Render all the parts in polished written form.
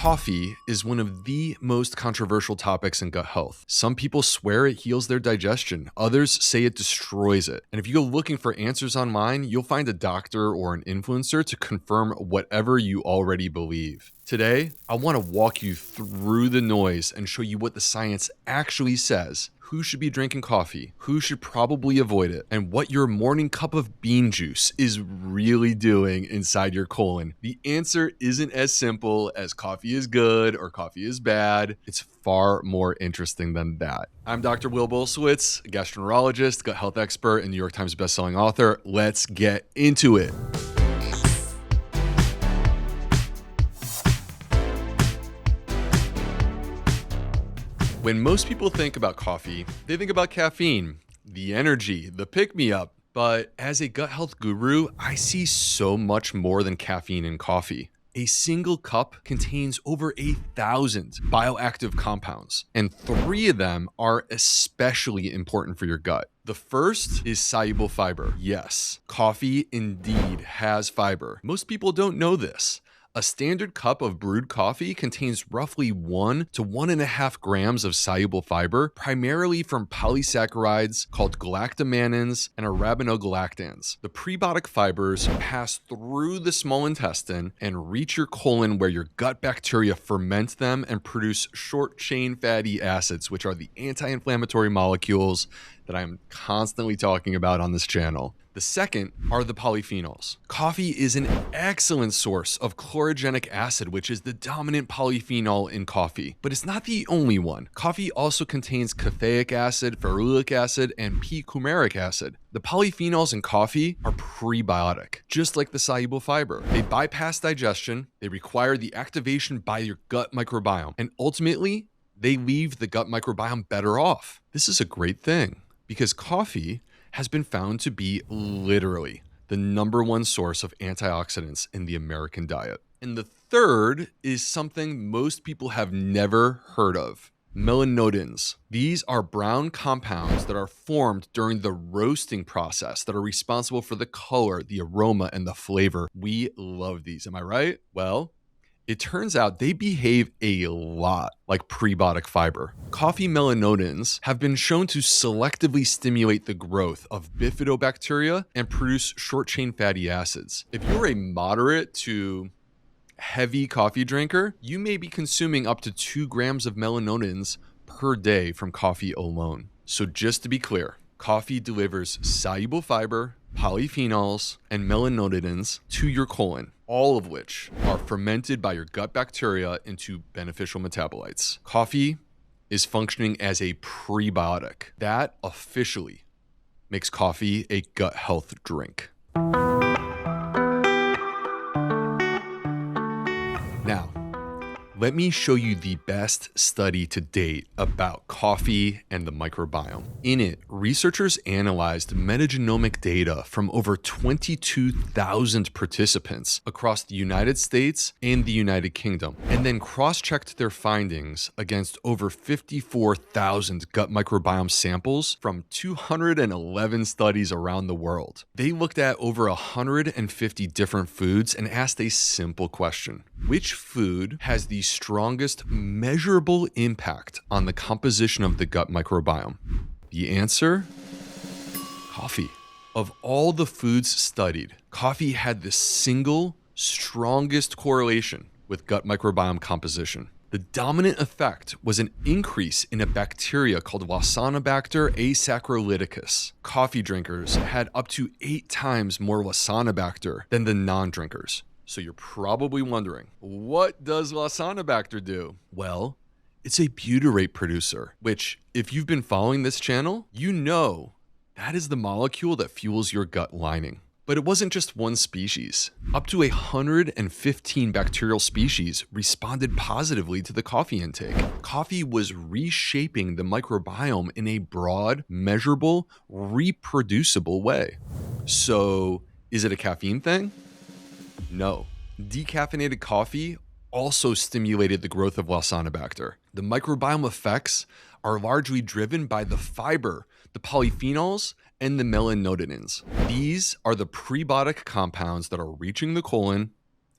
Coffee is one of the most controversial topics in gut health. Some people swear it heals their digestion. Others say it destroys it. And if you go looking for answers online, you'll find a doctor or an influencer to confirm whatever you already believe. Today, I want to walk you through the noise and show you what the science actually says, who should be drinking coffee, who should probably avoid it, and what your morning cup of bean juice is really doing inside your colon. The answer isn't as simple as coffee is good or coffee is bad. It's far more interesting than that. I'm Dr. Bulsiewicz, a gastroenterologist, gut health expert, and New York Times bestselling author. Let's get into it. When most people think about coffee, they think about caffeine, the energy, the pick-me-up. But as a gut health guru, I see so much more than caffeine in coffee. A single cup contains over 1,000 bioactive compounds, and 3 of them are especially important for your gut. The first is soluble fiber. Yes, coffee indeed has fiber. Most people don't know this. A standard cup of brewed coffee contains roughly 1 to 1.5 grams of soluble fiber, primarily from polysaccharides called galactomanins and arabinogalactans. The prebiotic fibers pass through the small intestine and reach your colon, where your gut bacteria ferment them and produce short-chain fatty acids, which are the anti-inflammatory molecules that I'm constantly talking about on this channel. The second are the polyphenols. Coffee is an excellent source of chlorogenic acid, which is the dominant polyphenol in coffee, but it's not the only one. Coffee also contains caffeic acid, ferulic acid, and p-coumaric acid. The polyphenols in coffee are prebiotic, just like the soluble fiber. They bypass digestion, they require the activation by your gut microbiome, and ultimately, they leave the gut microbiome better off. This is a great thing, because coffee has been found to be literally the #1 source of antioxidants in the American diet. And the third is something most people have never heard of: melanoidins. These are brown compounds that are formed during the roasting process that are responsible for the color, the aroma, and the flavor. We love these, am I right? Well, it turns out they behave a lot like prebiotic fiber. Coffee melanoidins have been shown to selectively stimulate the growth of bifidobacteria and produce short-chain fatty acids. If you're a moderate to heavy coffee drinker, you may be consuming up to 2 grams of melanoidins per day from coffee alone. So just to be clear, coffee delivers soluble fiber, polyphenols, and melanoidins to your colon, all of which are fermented by your gut bacteria into beneficial metabolites. Coffee is functioning as a prebiotic. That officially makes coffee a gut health drink. Now, let me show you the best study to date about coffee and the microbiome. In it, researchers analyzed metagenomic data from over 22,000 participants across the United States and the United Kingdom, and then cross-checked their findings against over 54,000 gut microbiome samples from 211 studies around the world. They looked at over 150 different foods and asked a simple question: which food has the strongest measurable impact on the composition of the gut microbiome? The answer? Coffee. Of all the foods studied, coffee had the single strongest correlation with gut microbiome composition. The dominant effect was an increase in a bacteria called Wassanobacter asaccharolyticus. Coffee drinkers had up to 8 times more Wassanobacter than the non-drinkers. So you're probably wondering, what does Wassanobacter do? Well, it's a butyrate producer, which, if you've been following this channel, you know that is the molecule that fuels your gut lining. But it wasn't just one species. Up to 115 bacterial species responded positively to the coffee intake. Coffee was reshaping the microbiome in a broad, measurable, reproducible way. So, is it a caffeine thing? No. Decaffeinated coffee also stimulated the growth of Wassanobacter. The microbiome effects are largely driven by the fiber, the polyphenols, and the melanoidins. These are the prebiotic compounds that are reaching the colon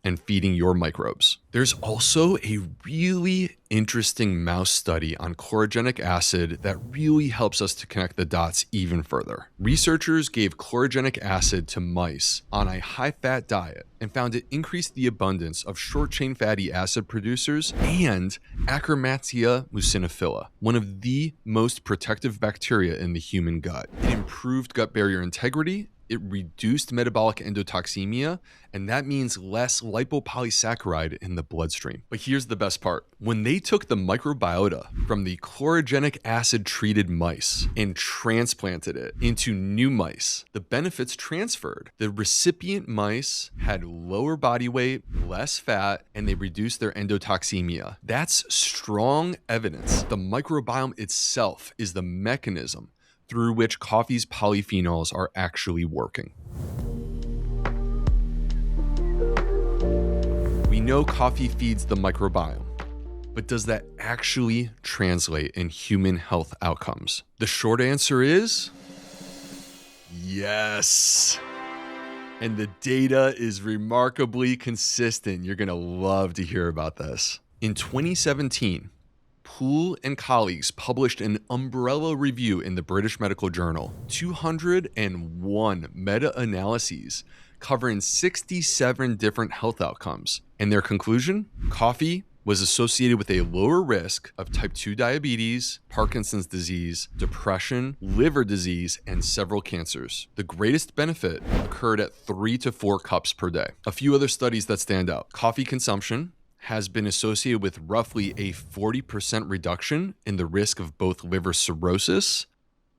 and feeding your microbes. There's also a really interesting mouse study on chlorogenic acid that really helps us to connect the dots even further. Researchers gave chlorogenic acid to mice on a high-fat diet and found it increased the abundance of short-chain fatty acid producers and Akkermansia muciniphila, one of the most protective bacteria in the human gut. It improved gut barrier integrity, it reduced metabolic endotoxemia, and that means less lipopolysaccharide in the bloodstream. But here's the best part. When they took the microbiota from the chlorogenic acid treated mice and transplanted it into new mice, the benefits transferred. The recipient mice had lower body weight, less fat, and they reduced their endotoxemia. That's strong evidence. The microbiome itself is the mechanism through which coffee's polyphenols are actually working. We know coffee feeds the microbiome, but does that actually translate in human health outcomes? The short answer is yes. And the data is remarkably consistent. You're gonna love to hear about this. In 2017, Poole and colleagues published an umbrella review in the British Medical Journal, 201 meta-analyses covering 67 different health outcomes. And their conclusion? Coffee was associated with a lower risk of type 2 diabetes, Parkinson's disease, depression, liver disease, and several cancers. The greatest benefit occurred at 3 to 4 cups per day. A few other studies that stand out. Coffee consumption has been associated with roughly a 40% reduction in the risk of both liver cirrhosis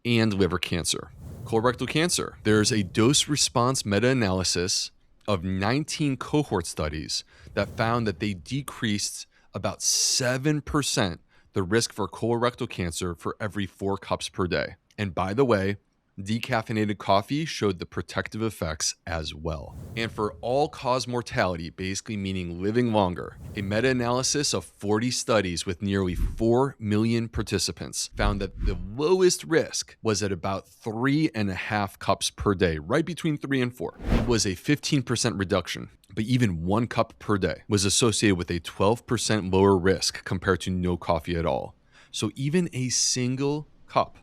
and liver cancer. Colorectal cancer. There's a dose-response meta-analysis of 19 cohort studies that found that they decreased about 7% the risk for colorectal cancer for every 4 cups per day. And by the way, decaffeinated coffee showed the protective effects as well. And for all-cause mortality, basically meaning living longer, a meta-analysis of 40 studies with nearly 4 million participants found that the lowest risk was at about 3.5 cups per day, right between 3 and 4. It was a 15% reduction, but even 1 cup per day was associated with a 12% lower risk compared to no coffee at all. So even a single cup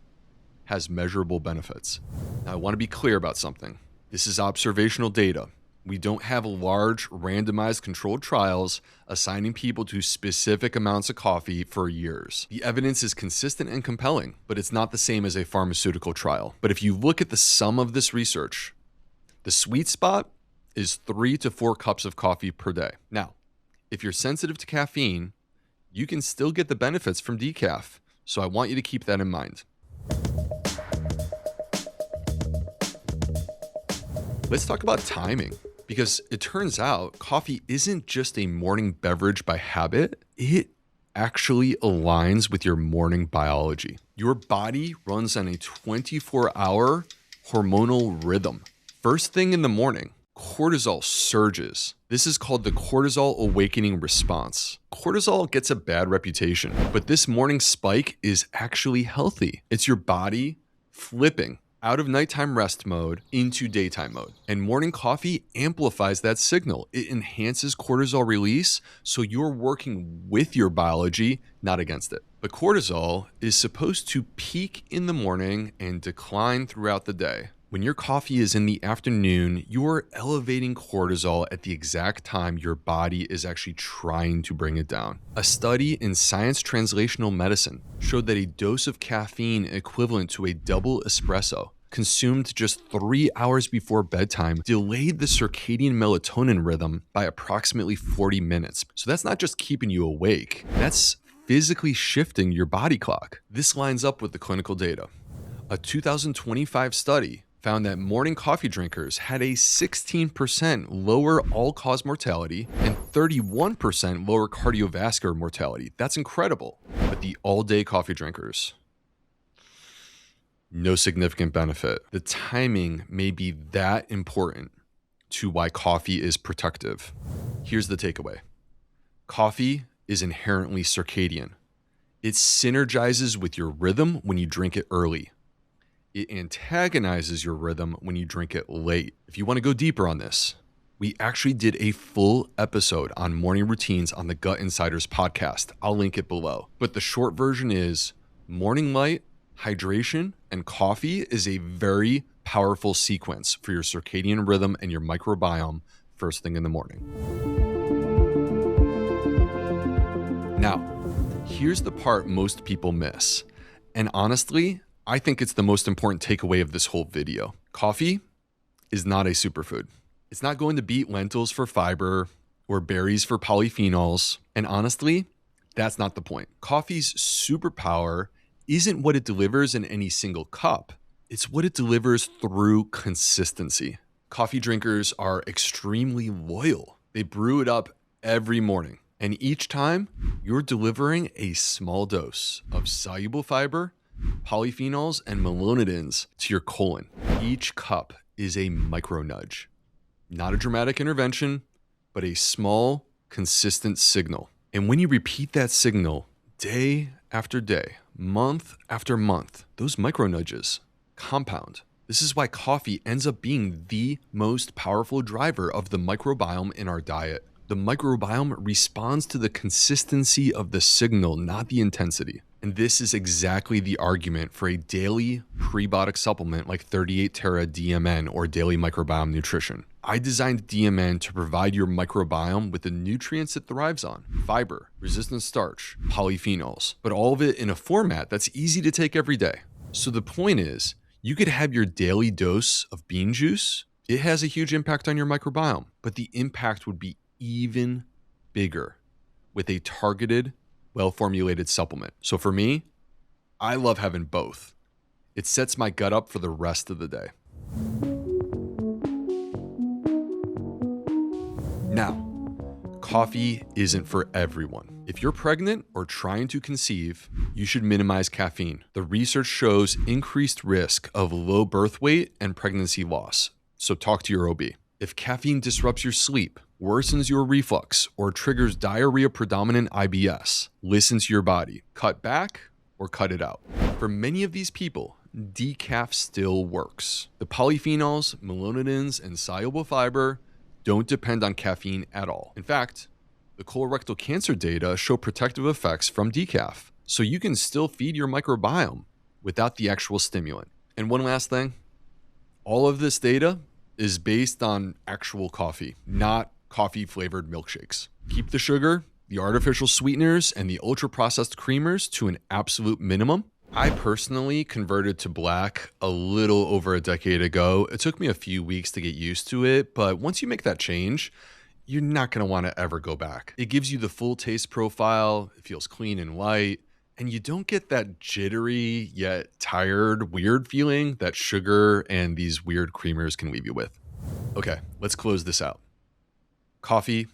has measurable benefits. Now, I want to be clear about something. This is observational data. We don't have large randomized controlled trials assigning people to specific amounts of coffee for years. The evidence is consistent and compelling, but it's not the same as a pharmaceutical trial. But if you look at the sum of this research, the sweet spot is 3 to 4 cups of coffee per day. Now, if you're sensitive to caffeine, you can still get the benefits from decaf. So I want you to keep that in mind. Let's talk about timing, because it turns out coffee isn't just a morning beverage by habit. It actually aligns with your morning biology. Your body runs on a 24-hour hormonal rhythm. First thing in the morning, cortisol surges. This is called the cortisol awakening response. Cortisol gets a bad reputation, but this morning spike is actually healthy. It's your body flipping out of nighttime rest mode into daytime mode. And morning coffee amplifies that signal. It enhances cortisol release, so you're working with your biology, not against it. But cortisol is supposed to peak in the morning and decline throughout the day. When your coffee is in the afternoon, you're elevating cortisol at the exact time your body is actually trying to bring it down. A study in Science Translational Medicine showed that a dose of caffeine equivalent to a double espresso consumed just 3 hours before bedtime delayed the circadian melatonin rhythm by approximately 40 minutes. So that's not just keeping you awake, that's physically shifting your body clock. This lines up with the clinical data. A 2025 study found that morning coffee drinkers had a 16% lower all-cause mortality and 31% lower cardiovascular mortality. That's incredible. But the all-day coffee drinkers, no significant benefit. The timing may be that important to why coffee is protective. Here's the takeaway. Coffee is inherently circadian. It synergizes with your rhythm when you drink it early. It antagonizes your rhythm when you drink it late. If you want to go deeper on this, We actually did a full episode on morning routines on the Gut Insiders podcast. I'll link it below. But the short version is morning light, hydration, and coffee is a very powerful sequence for your circadian rhythm and your microbiome first thing in the morning. Now, here's the part most people miss. And honestly, I think it's the most important takeaway of this whole video. Coffee is not a superfood. It's not going to beat lentils for fiber or berries for polyphenols. And honestly, that's not the point. Coffee's superpower isn't what it delivers in any single cup. It's what it delivers through consistency. Coffee drinkers are extremely loyal. They brew it up every morning. And each time, you're delivering a small dose of soluble fiber, polyphenols, and melanoidins to your colon. Each cup is a micro nudge. Not a dramatic intervention, but a small, consistent signal. And when you repeat that signal day after day, month after month, those micro nudges compound. This is why coffee ends up being the most powerful driver of the microbiome in our diet. The microbiome responds to the consistency of the signal, not the intensity. And this is exactly the argument for a daily prebiotic supplement like 38 Terra DMN or Daily Microbiome Nutrition. I designed DMN to provide your microbiome with the nutrients it thrives on: fiber, resistant starch, polyphenols, but all of it in a format that's easy to take every day. So the point is, you could have your daily dose of bean juice. It has a huge impact on your microbiome, but the impact would be even bigger with a targeted, well-formulated supplement. So for me, I love having both. It sets my gut up for the rest of the day. Now, coffee isn't for everyone. If you're pregnant or trying to conceive, you should minimize caffeine. The research shows increased risk of low birth weight and pregnancy loss. So talk to your OB. If caffeine disrupts your sleep, worsens your reflux, or triggers diarrhea-predominant IBS, listen to your body. Cut back or cut it out. For many of these people, decaf still works. The polyphenols, melanoidins, and soluble fiber don't depend on caffeine at all. In fact, the colorectal cancer data show protective effects from decaf, so you can still feed your microbiome without the actual stimulant. And one last thing, all of this data is based on actual coffee, not coffee-flavored milkshakes. Keep the sugar, the artificial sweeteners, and the ultra-processed creamers to an absolute minimum. I personally converted to black a little over a decade ago. It took me a few weeks to get used to it, but once you make that change, you're not going to want to ever go back. It gives you the full taste profile, it feels clean and light, and you don't get that jittery yet tired, weird feeling that sugar and these weird creamers can leave you with. Okay, let's close this out. Coffee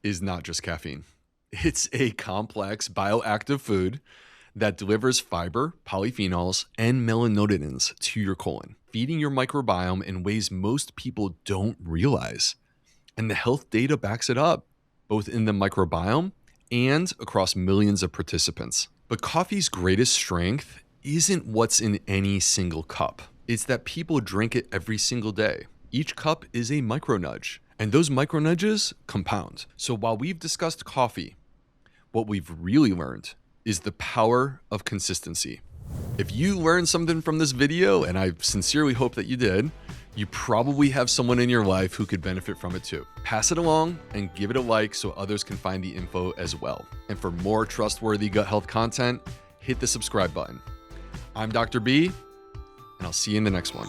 is not just caffeine. It's a complex bioactive food that delivers fiber, polyphenols, and melanoidins to your colon, feeding your microbiome in ways most people don't realize. And the health data backs it up, both in the microbiome and across millions of participants. But coffee's greatest strength isn't what's in any single cup. It's that people drink it every single day. Each cup is a micro nudge, and those micro nudges compound. So while we've discussed coffee, what we've really learned is the power of consistency. If you learned something from this video, and I sincerely hope that you did, you probably have someone in your life who could benefit from it too. Pass it along and give it a like so others can find the info as well. And for more trustworthy gut health content, hit the subscribe button. I'm Dr. B, and I'll see you in the next one.